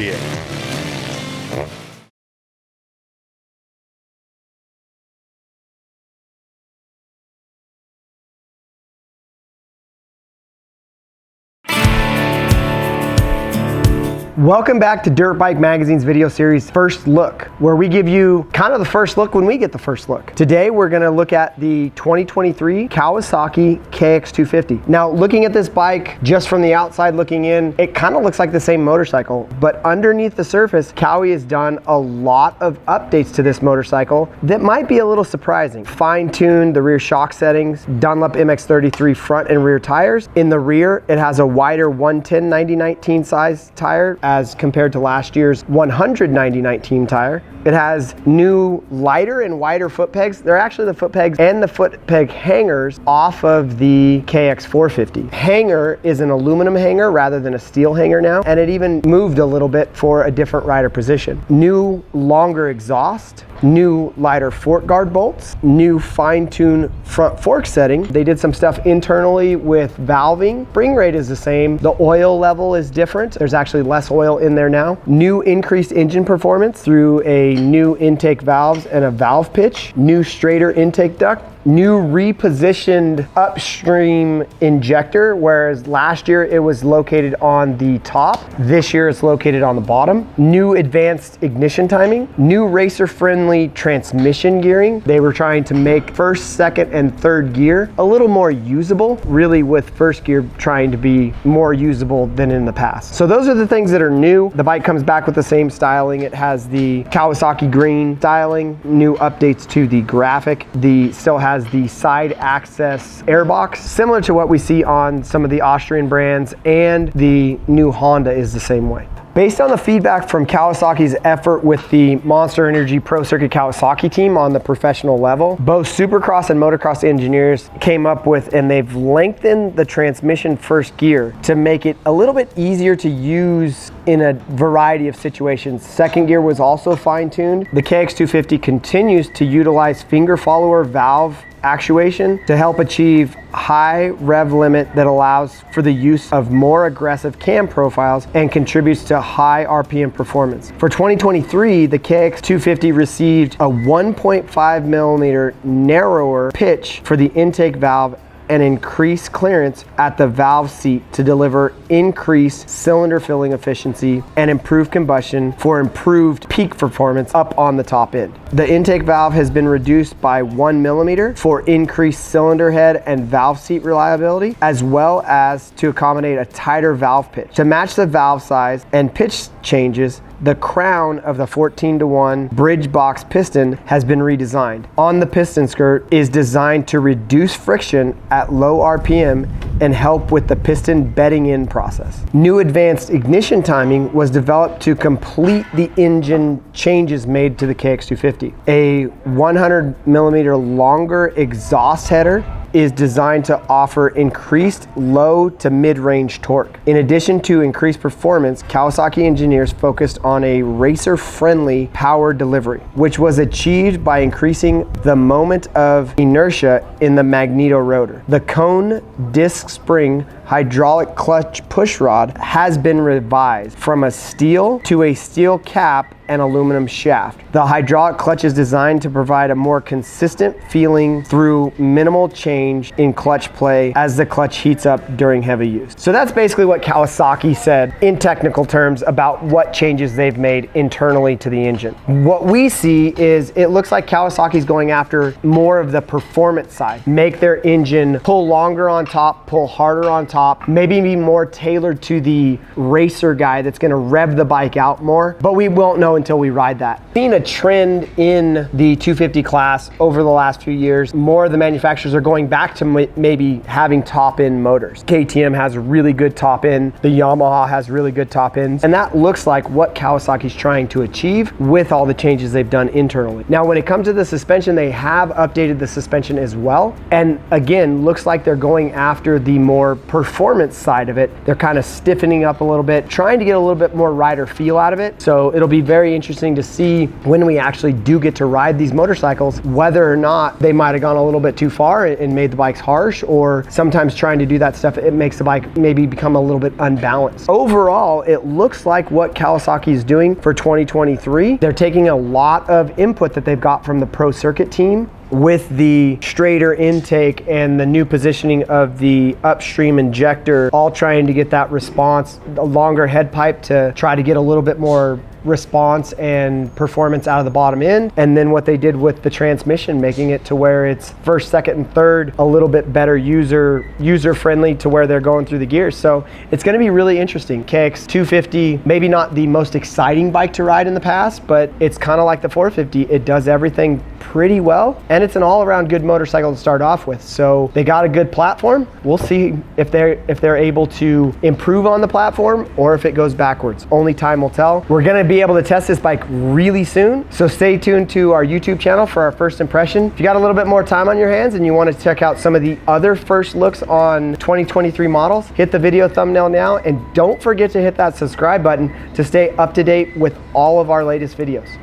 see it. Welcome back to Dirtbike Magazine's video series, First Look, where we give you kind of the first look when we get the first look. Today, we're gonna look at the 2023 Kawasaki KX250. Now, looking at this bike, just from the outside looking in, it kind of looks like the same motorcycle, but underneath the surface, Kawi has done a lot of updates to this motorcycle that might be a little surprising. Fine-tuned the rear shock settings, Dunlop MX-33 front and rear tires. In the rear, it has a wider 110/90/19 size tire as compared to last year's 190/19 tire. It has new lighter and wider foot pegs. They're actually the foot pegs and the foot peg hangers off of the KX450. Hanger is an aluminum hanger rather than a steel hanger now, and it even moved a little bit for a different rider position. New longer exhaust, new lighter fork guard bolts, new fine-tuned front fork setting. They did some stuff internally with valving. Spring rate is the same. The oil level is different. There's actually less oil in there now. New increased engine performance through a new intake valves and a valve pitch. New straighter intake duct. New repositioned upstream injector, whereas last year it was located on the top. This year it's located on the bottom. New advanced ignition timing. New racer-friendly transmission gearing. They were trying to make first, second, and third gear a little more usable, really with first gear trying to be more usable than in the past. So those are the things that are new. The bike comes back with the same styling. It has the Kawasaki green styling, new updates to the graphic. Still has the side access airbox, similar to what we see on some of the Austrian brands, and the new Honda is the same way. Based on the feedback from Kawasaki's effort with the Monster Energy Pro Circuit Kawasaki team on the professional level, both Supercross and motocross engineers came up with, and they've lengthened the transmission first gear to make it a little bit easier to use in a variety of situations. Second gear was also fine-tuned. The KX250 continues to utilize finger follower valve actuation to help achieve high rev limit that allows for the use of more aggressive cam profiles and contributes to high RPM performance. For 2023, the KX250 received a 1.5 millimeter narrower pitch for the intake valve and increased clearance at the valve seat to deliver increased cylinder filling efficiency and improved combustion for improved peak performance up on the top end. The intake valve has been reduced by 1 millimeter for increased cylinder head and valve seat reliability, as well as to accommodate a tighter valve pitch. To match the valve size and pitch changes, the crown of the 14:1 bridge box piston has been redesigned. On the piston skirt is designed to reduce friction at low RPM and help with the piston bedding in process. New advanced ignition timing was developed to complete the engine changes made to the KX250. A 100 millimeter longer exhaust header is designed to offer increased low to mid-range torque. In addition to increased performance, Kawasaki engineers focused on a racer-friendly power delivery, which was achieved by increasing the moment of inertia in the magneto rotor. The cone disc spring hydraulic clutch push rod has been revised from a steel to a steel cap and aluminum shaft. The hydraulic clutch is designed to provide a more consistent feeling through minimal change in clutch play as the clutch heats up during heavy use. So that's basically what Kawasaki said in technical terms about what changes they've made internally to the engine. What we see is it looks like Kawasaki's going after more of the performance side. Make their engine pull longer on top, pull harder on top, maybe be more tailored to the racer guy that's gonna rev the bike out more, but we won't know until we ride that. Seen a trend in the 250 class over the last few years. More of the manufacturers are going back to maybe having top-end motors. KTM has a really good top-end, the Yamaha has really good top-ends, and that looks like what Kawasaki's trying to achieve with all the changes they've done internally. Now, when it comes to the suspension, they have updated the suspension as well, and again, looks like they're going after the more performance side of it. They're kind of stiffening up a little bit, trying to get a little bit more rider feel out of it, so it'll be very very interesting to see when we actually do get to ride these motorcycles, whether or not they might have gone a little bit too far and made the bikes harsh, or sometimes trying to do that stuff, it makes the bike maybe become a little bit unbalanced. Overall, it looks like what Kawasaki is doing for 2023. They're taking a lot of input that they've got from the Pro Circuit team with the straighter intake and the new positioning of the upstream injector, all trying to get that response, a longer head pipe to try to get a little bit more response and performance out of the bottom end. And then what they did with the transmission, making it to where it's first, second, and third a little bit better user friendly to where they're going through the gears. So it's going to be really interesting. KX250, maybe not the most exciting bike to ride in the past, but it's kind of like the 450. It does everything pretty well, and it's an all-around good motorcycle to start off with. So they got a good platform. We'll see if they're able to improve on the platform or if it goes backwards. Only time will tell. We're going to be able to test this bike really soon, so stay tuned to our YouTube channel for our first impression. If you got a little bit more time on your hands and you want to check out some of the other first looks on 2023 models, hit the video thumbnail now, and don't forget to hit that subscribe button to stay up to date with all of our latest videos.